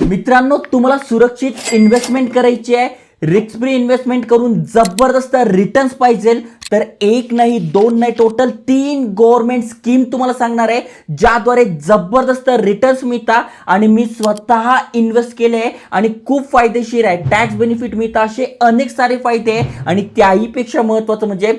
मित्रांनो, तुम्हाला सुरक्षित इन्व्हेस्टमेंट करायची आहे, रिस्क फ्री इन्व्हेस्टमेंट करून जबरदस्त रिटर्न्स पाहिजे, तर एक नाही दोन नाही टोटल 3 गव्हर्नमेंट स्कीम तुम्हाला सांगणार आहे, ज्याद्वारे जबरदस्त रिटर्न्स मिळतात आणि मी स्वतः इन्व्हेस्ट केले आणि खूप फायदेशीर आहे. टॅक्स बेनिफिट मिळतात, असे अनेक सारे फायदे आहे आणि त्याहीपेक्षा महत्त्वाचं म्हणजे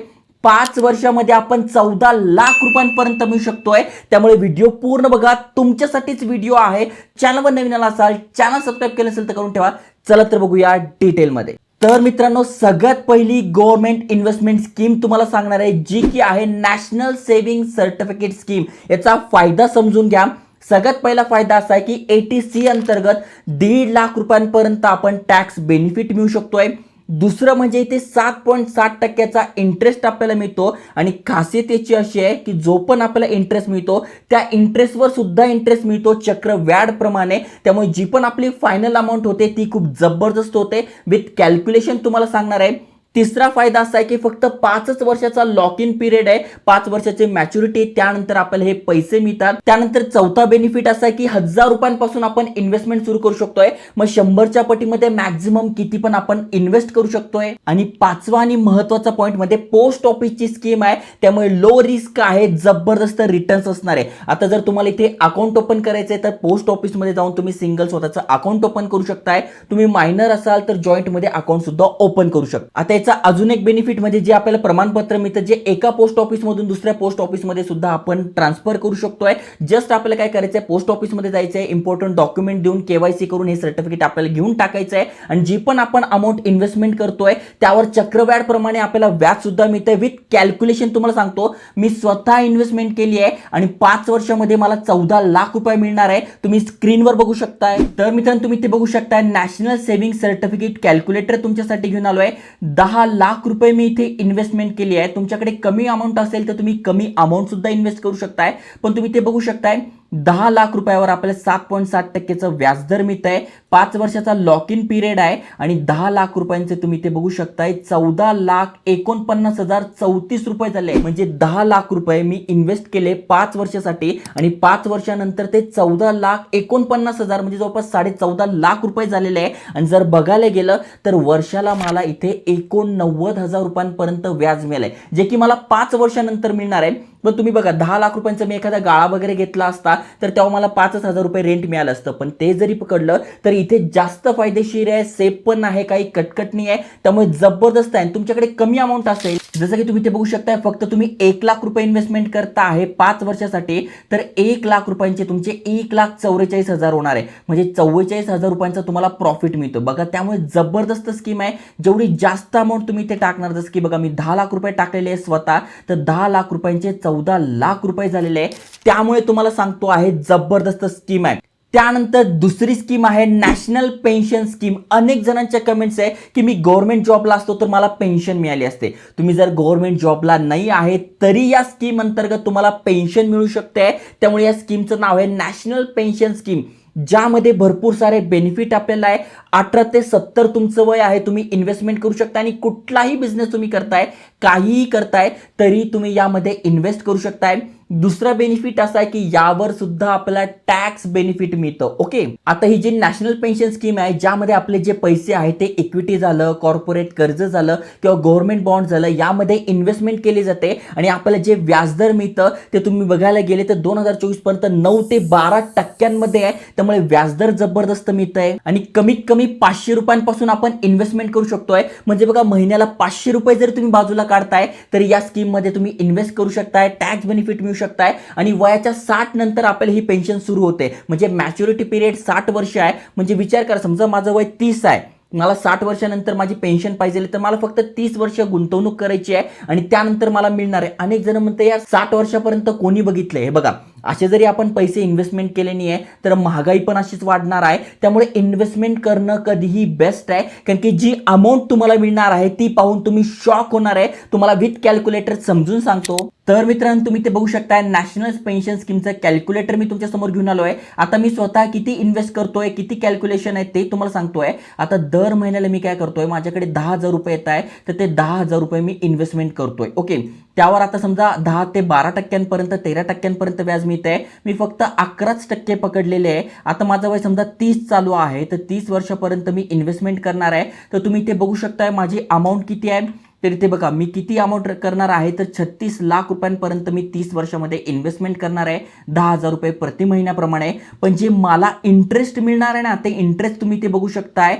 5 वर्षामध्ये आपण 14 लाख रुपयांपर्यंत मिळू शकतोय. त्यामुळे व्हिडिओ पूर्ण बघा, तुमच्यासाठीच व्हिडिओ आहे. चॅनलवर नवीन आला असाल, चॅनल सबस्क्राईब केलं असेल तर करून ठेवा. चला तर बघूया डिटेलमध्ये. तर मित्रांनो, सगळ्यात पहिली गव्हर्नमेंट इन्व्हेस्टमेंट स्कीम तुम्हाला सांगणार आहे, जी की आहे नॅशनल सेव्हिंग सर्टिफिकेट स्कीम. याचा फायदा समजून घ्या. सगळ्यात पहिला फायदा असा आहे की ATC अंतर्गत 1.5 लाख रुपयांपर्यंत आपण टॅक्स बेनिफिट मिळू शकतोय. दुसरं म्हणजे इथे 7.7% इंटरेस्ट आपल्याला मिळतो आणि खासियत याची अशी आहे की जो पण आपल्याला इंटरेस्ट मिळतो त्या इंटरेस्टवर सुद्धा इंटरेस्ट मिळतो चक्रव्याढ प्रमाणे. त्यामुळे जी पण आपली फायनल अमाऊंट होते ती खूप जबरदस्त होते. विथ कॅल्क्युलेशन तुम्हाला सांगणार आहे. तिसरा फायदा असा आहे की फक्त 5 वर्षाचा लॉक इन पिरियड आहे, 5 वर्षाचे मॅच्युरिटी, त्यानंतर आपल्याला हे पैसे मिळतात. त्यानंतर चौथा बेनिफिट असा आहे की 1000 रुपयांपासून आपण इन्व्हेस्टमेंट सुरू करू शकतोय. मग 100च्या पटीमध्ये मॅक्झिमम किती पण आपण इन्व्हेस्ट करू शकतोय. आणि पाचवा आणि महत्वाचा पॉईंट मध्ये पोस्ट ऑफिसची स्कीम आहे, त्यामुळे लो रिस्क आहे, जबरदस्त रिटर्न्स असणार आहे. आता जर तुम्हाला इथे अकाउंट ओपन करायचंय तर पोस्ट ऑफिस मध्ये जाऊन तुम्ही सिंगल स्वतःचं अकाउंट ओपन करू शकताय. तुम्ही मायनर असाल तर जॉईंट मध्ये अकाउंट सुद्धा ओपन करू शकता. आता याचा अजून एक बेनिफिट म्हणजे जे आपल्याला प्रमाणपत्र मिळतं, जे एका पोस्ट ऑफिस मधून दुसऱ्या पोस्ट ऑफिस मध्ये सुद्धा आपण ट्रान्सफर करू शकतोय. जस्ट आपल्याला काय करायचंय, पोस्ट ऑफिस मध्ये जायचंय, इम्पॉर्टंट डॉक्युमेंट देऊन KYC करून हे सर्टिफिकेट आपल्याला घेऊन टाकायचं आहे आणि जी पण आपण अमाऊंट इन्व्हेस्टमेंट करतोय त्यावर चक्रव्याढ प्रमाणे आपल्याला व्याज सुद्धा मिळतंय. विथ कॅल्क्युलेशन तुम्हाला सांगतो, मी स्वतः इन्व्हेस्टमेंट केली आहे आणि 5 वर्षामध्ये मला 14 लाख रुपये मिळणार आहे. तुम्ही स्क्रीनवर बघू शकताय. तर मित्रांनो, तुम्ही ते बघू शकताय, नॅशनल सेव्हिंग सर्टिफिकेट कॅल्क्युलेटर तुमच्यासाठी घेऊन आलोय. 10 लाख रुपये मी इथे इन्व्हेस्टमेंट केली आहे. तुमच्याकडे कमी अमाऊंट असेल तर तुम्ही कमी अमाऊंट सुद्धा इन्व्हेस्ट करू शकताय, पण तुम्ही ते बघू शकताय 10 लाख रुपयावर आपल्याला 7.7%चं व्याजदर मिळत आहे. 5 वर्षाचा लॉक इन पिरियड आहे आणि 10 लाख रुपयांचे तुम्ही ते बघू शकताय 14,49,034 रुपये झाले. म्हणजे 10 लाख रुपये मी इन्व्हेस्ट केले 5 वर्षासाठी आणि 5 वर्षानंतर ते 14,49,000 म्हणजे जवळपास 14.5 लाख रुपये झालेले आहे. आणि जर बघायला गेलं तर वर्षाला मला इथे 89,000 रुपयांपर्यंत व्याज मिळालंय, जे की मला 5 वर्षानंतर मिळणार आहे. पण तुम्ही बघा, 10 लाख रुपयांचा मी एखादा गाळा वगैरे घेतला असता तर तेव्हा मला 5,000 रुपये रेंट मिळालं असतं. पण ते जरी पकडलं तर इथे जास्त फायदेशीर आहे, सेफ पण आहे, काही कटकट नाही आहे, त्यामुळे जबरदस्त आहे. तुमच्याकडे कमी अमाऊंट असेल, जसं की तुम्ही ते बघू शकताय, फक्त तुम्ही 1 लाख रुपये इन्व्हेस्टमेंट करता आहे 5 वर्षासाठी, तर 1 लाख रुपयांचे तुमचे 1,44,000 होणार आहे. म्हणजे 44,000 रुपयांचा तुम्हाला प्रॉफिट मिळतो. बघा, त्यामुळे जबरदस्त स्कीम आहे. जेवढी जास्त अमाऊंट तुम्ही इथे टाकणार, जसं की बघा मी 10 लाख रुपये टाकलेले आहे स्वतः, तर 10 लाख रुपयांचे 14 लाख रुपये झालेले आहे. त्यामुळे तुम्हाला सांगतो आहे, जबरदस्त स्कीम आहे. त्यानंतर दुसरी स्कीम आहे नॅशनल पेन्शन स्कीम. अनेक जणांच्या कमेंट्स आहे की मी गव्हर्नमेंट जॉबला असतो तर मला पेन्शन मिळाली असते. तुम्ही जर गव्हर्नमेंट जॉबला नाही आहे तरी या स्कीम अंतर्गत तुम्हाला पेन्शन मिळू शकते. त्यामुळे या स्कीमचं नाव आहे नॅशनल पेन्शन स्कीम, ज्यामध्ये भरपूर सारे बेनिफिट आपल्याला आहे. 18 ते 70 तुमचं वय आहे, तुम्ही इन्व्हेस्टमेंट करू शकता आणि कुठलाही बिझनेस तुम्ही करताय, काहीही करताय तरी तुम्ही यामध्ये इन्व्हेस्ट करू शकताय. दुसरा बेनिफिट असा आहे की यावर सुद्धा आपल्याला टॅक्स बेनिफिट मिळतं. ओके, आता ही जी नॅशनल पेन्शन स्कीम आहे, ज्यामध्ये आपले जे पैसे आहेत ते इक्विटी झालं, कॉर्पोरेट कर्ज झालं किंवा गव्हर्नमेंट बॉन्ड झालं, यामध्ये इन्व्हेस्टमेंट केली जाते आणि आपल्याला जे व्याजदर मिळतं ते तुम्ही बघायला गेले तर 2024 पर्यंत 9 ते 12% आहे. त्यामुळे व्याजदर जबरदस्त मिळत आहे आणि कमीत कमी 500 रुपयांपासून आपण इन्व्हेस्टमेंट करू शकतोय. म्हणजे बघा, महिन्याला 500 रुपये जर तुम्ही बाजूला काढताय तर या स्कीम मध्ये तुम्ही इन्व्हेस्ट करू शकताय, टॅक्स बेनिफिट मिळू शकताय आणि वयाच्या 60 नंतर आपल्याला ही पेन्शन सुरू होते. म्हणजे मॅच्युरिटी पिरियड 60 वर्ष आहे. म्हणजे विचार करा, समजा माझं वय 30 आहे, मला 60 वर्षानंतर माझी पेन्शन पाहिजे तर मला फक्त 30 वर्ष गुंतवणूक करायची आहे आणि त्यानंतर मला मिळणार आहे. अनेक जण म्हणते या 60 वर्षापर्यंत कोणी बघितलंय. हे बघा, असे जरी आपण पैसे इन्व्हेस्टमेंट केले नाही आहे तर महागाई पण अशीच वाढणार आहे. त्यामुळे इन्व्हेस्टमेंट करणं कधीही बेस्ट आहे, कारण की जी अमाऊंट तुम्हाला मिळणार आहे ती पाहून तुम्ही शॉक होणार आहे. तुम्हाला विथ कॅल्क्युलेटर समजून सांगतो. तर मित्रांनो, तुम्ही ते बघू शकता, नॅशनल पेन्शन स्कीमचं कॅल्क्युलेटर मी तुमच्या समोर घेऊन आलो आहे. आता मी स्वतः किती इन्व्हेस्ट करतोय, किती कॅल्क्युलेशन आहे ते तुम्हाला सांगतोय. आता दर महिन्याला मी काय करतोय, माझ्याकडे 10,000 रुपये येत आहे तर ते 10,000 रुपये मी इन्व्हेस्टमेंट करतोय. ओके, त्यावर आता समजा 10 ते 12% 13% व्याज मिळतंय, मी फक्त 11% पकडलेले आहे. आता माझं वय समजा 30 चालू आहे, तर 30 वर्षापर्यंत मी इन्व्हेस्टमेंट करणार आहे. तर तुम्ही इथे बघू शकताय माझी अमाऊंट किती आहे. तर इथे बघा मी किती अमाऊंट करणार आहे, तर 36 लाख रुपयांपर्यंत मी 30 वर्षामध्ये इन्व्हेस्टमेंट करणार आहे, 10,000 रुपये प्रति महिन्याप्रमाणे. पण जे मला इंटरेस्ट मिळणार आहे ना, ते इंटरेस्ट तुम्ही इथे बघू शकताय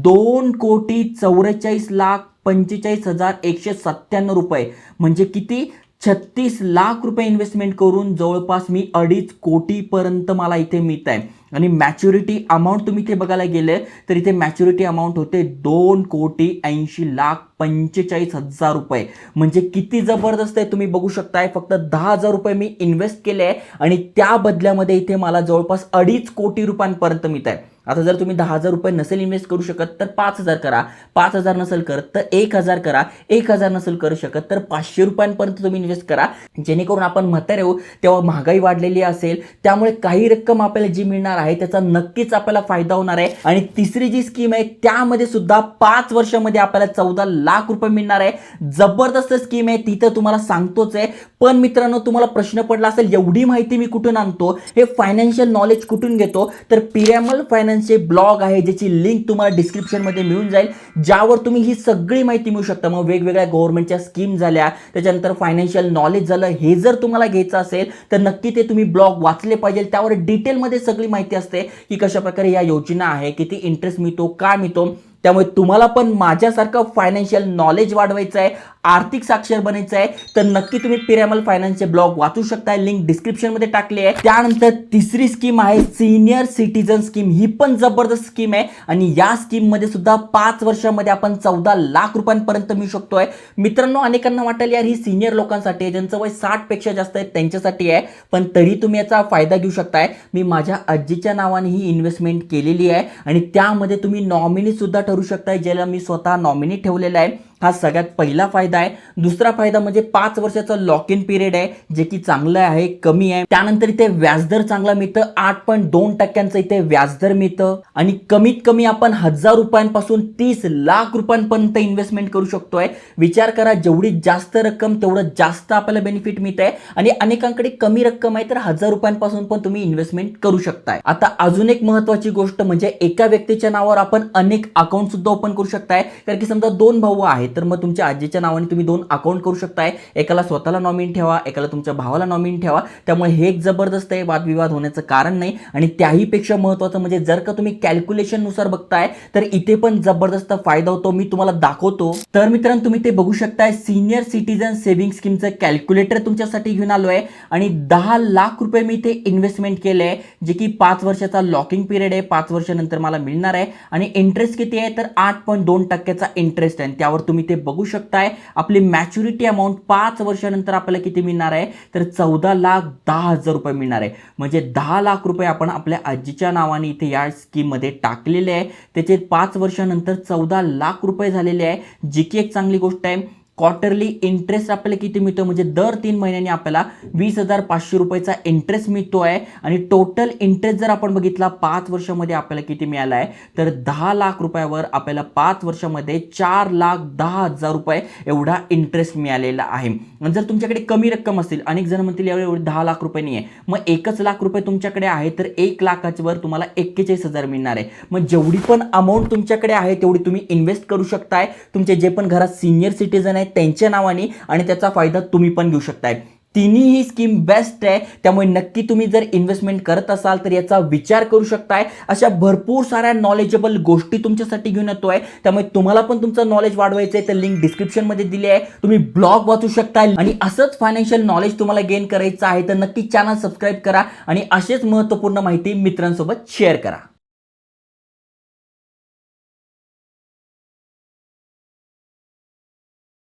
2,44,45,197 रुपये. म्हणजे किती, 36 लाख रुपये इन्व्हेस्टमेंट करून जवळपास मी 2.5 कोटीपर्यंत मला इथे मिळत आहे. आणि मॅच्युरिटी अमाऊंट तुम्ही इथे बघायला गेले तर इथे मॅच्युरिटी अमाऊंट होते 2,80,45,000 रुपये. म्हणजे किती जबरदस्त आहे तुम्ही बघू शकताय. फक्त 10,000 रुपये मी इन्व्हेस्ट केले आहे आणि त्या बदल्यामध्ये इथे मला जवळपास 2.5 कोटी रुपयांपर्यंत मिळत आहे. आता जर तुम्ही 10,000 रुपये नसेल इन्व्हेस्ट करू शकत तर 5,000 करा, 5,000 नसेल करत तर 1,000 करा, 1,000 नसेल करू शकत तर 500 रुपयांपर्यंत तुम्ही इन्व्हेस्ट करा. जेणेकरून आपण म्हातारे होऊ तेव्हा महागाई वाढलेली असेल, त्यामुळे काही रक्कम आपल्याला जी मिळणार आहे त्याचा नक्कीच आपल्याला फायदा होणार आहे. आणि तिसरी जी स्कीम आहे त्यामध्ये सुद्धा 5 वर्षामध्ये आपल्याला 14 लाख रुपये मिळणार आहे. जबरदस्त स्कीम आहे, ती तर तुम्हाला सांगतोच आहे. पण मित्रांनो, तुम्हाला प्रश्न पडला असेल एवढी माहिती मी कुठून आणतो, हे फायनान्शियल नॉलेज कुठून घेतो, तर पिरामल फायनान्सचे ब्लॉग आहे ज्याची लिंक तुम्हाला डिस्क्रिप्शन मध्ये मिळून जाईल, ज्यावर तुम्ही ही सगळी माहिती मिळू शकता. मग वेगवेगळ्या गव्हर्नमेंटच्या स्कीम झाल्या, त्याच्यानंतर फायनान्शियल नॉलेज झालं, हे जर तुम्हाला घ्यायचं असेल तर नक्की ते तुम्ही ब्लॉग वाचले पाहिजे. त्यावर डिटेलमध्ये सगळी माहिती असते की कशा प्रकारे या योजना आहे, किती इंटरेस्ट मिळतो, काय मिळतो. त्यामुळे तुम्हाला पण माझ्यासारखं फायनान्शियल नॉलेज वाढवायचं आहे, आर्थिक साक्षर बनायचं आहे, तर नक्की तुम्ही पिरामल फायनान्सचे ब्लॉग वाचू शकताय. लिंक डिस्क्रिप्शन मध्ये टाकली आहे. त्यानंतर तिसरी स्कीम आहे सिनियर सिटीजन स्कीम. ही पण जबरदस्त स्कीम आहे आणि या स्कीम मध्ये सुद्धा 5 वर्षामध्ये आपण 14 लाख रुपयांपर्यंत मिळू शकतोय. मित्रांनो, अनेकांना वाटेल यार ही सिनियर लोकांसाठी आहे, ज्यांचं वय 60 पेक्षा जास्त आहे त्यांच्यासाठी आहे, पण तरी तुम्ही याचा फायदा घेऊ शकताय. मी माझ्या आजीच्या नावाने ही इन्व्हेस्टमेंट केलेली आहे आणि त्यामध्ये तुम्ही नॉमिनी सुद्धा ठरू शकताय, ज्याला मी स्वतः नॉमिनी ठेवलेला आहे. हा सगळ्यात पहिला फायदा आहे. दुसरा फायदा म्हणजे 5 वर्षाचा लॉक इन पिरियड आहे, जे की चांगलं आहे, कमी आहे. त्यानंतर इथे व्याजदर चांगला मिळतं, 8.2% इथे व्याजदर मिळतं आणि कमीत कमी आपण 1,000 रुपयांपासून 30 लाख रुपयांपर्यंत इन्व्हेस्टमेंट करू शकतोय. विचार करा, जेवढी जास्त रक्कम तेवढं जास्त आपल्याला बेनिफिट मिळत आहे. आणि अनेकांकडे कमी रक्कम आहे तर 1,000 रुपयांपासून पण तुम्ही इन्व्हेस्टमेंट करू शकताय. आता अजून एक महत्वाची गोष्ट म्हणजे एका व्यक्तीच्या नावावर आपण अनेक अकाउंट सुद्धा ओपन करू शकताय. कारण की समजा 2 भाऊ आहेत तर मग तुमच्या आजीच्या नावाने तुम्ही 2 अकाउंट करू शकताय. एकाला स्वतःला नॉमिनी ठेवा, एकाला तुमच्या भावाला नॉमिनी ठेवा. त्यामुळे हे एक जबरदस्त आहे, वादविवाद होण्याचं कारण नाही. आणि त्याही पेक्षा महत्त्वाचं म्हणजे जर का तुम्ही कॅल्क्युलेशन नुसार बघताय तर इथे पण जबरदस्त फायदा होतो. मी तुम्हाला दाखवतो. तर मित्रांनो, तुम्ही ते बघू शकताय, सिनियर सिटीजन सेव्हिंग स्कीमचं कॅल्क्युलेटर तुमच्यासाठी घेऊन आलोय आणि 10 लाख रुपये मी इथे इन्व्हेस्टमेंट केलंय, जे की 5 वर्षाचा लॉकिंग पिरियड आहे. 5 वर्षानंतर मला मिळणार आहे आणि इंटरेस्ट किती आहे तर 8.2% इंटरेस्ट आहे. त्यावर तुम्ही ते बघू शकताय. आपली मॅच्युरिटी अमाऊंट 5 वर्षानंतर आपल्याला किती मिळणार आहे तर 14,10,000 रुपये मिळणार आहे. म्हणजे 10 लाख रुपये आपण आपल्या आजीच्या नावाने इथे या स्कीम मध्ये टाकलेले आहे. त्याचे 5 वर्षानंतर 14 लाख रुपये झालेले आहे, जी की एक चांगली गोष्ट आहे. क्वार्टरली इंटरेस्ट आपल्याला किती मिळतो म्हणजे दर 3 महिन्यांनी आपल्याला 20,500 रुपयाचा इंटरेस्ट मिळतो आहे. आणि टोटल इंटरेस्ट जर आपण बघितला 5 वर्षामध्ये आपल्याला किती मिळाला आहे तर 10 लाख रुपयावर आपल्याला 5 वर्षामध्ये 4,10,000 रुपये एवढा इंटरेस्ट मिळालेला आहे. आणि जर तुमच्याकडे कमी रक्कम असेल, अनेक जण म्हणतील एवढे 10 लाख रुपये नाही आहे, मग 1 लाख रुपये तुमच्याकडे आहे तर 1 लाखाच्या वर तुम्हाला 41,000 मिळणार आहे. मग जेवढी पण अमाऊंट तुमच्याकडे आहे तेवढी तुम्ही इन्व्हेस्ट करू शकताय. तुमचे जे पण घरात सिनियर सिटीजन आहेत त्यांच्या नावाने, आणि त्याचा फायदा तुम्ही पण घेऊ शकताय. तिन्ही स्कीम बेस्ट आहे. त्यामुळे नक्की तुम्ही जर इन्व्हेस्टमेंट करत असाल तर याचा विचार करू शकताय. अशा भरपूर साऱ्या नॉलेजेबल गोष्टी तुमच्यासाठी घेऊन येतोय. त्यामुळे तुम्हाला पण तुमचं नॉलेज वाढवायचं आहे तर लिंक डिस्क्रिप्शन मध्ये दिली आहे, तुम्ही ब्लॉग वाचू शकताय. आणि असंच फायनान्शियल नॉलेज तुम्हाला गेन करायचं आहे तर नक्की चॅनल सबस्क्राईब करा आणि असेच महत्त्वपूर्ण माहिती मित्रांसोबत शेअर करा.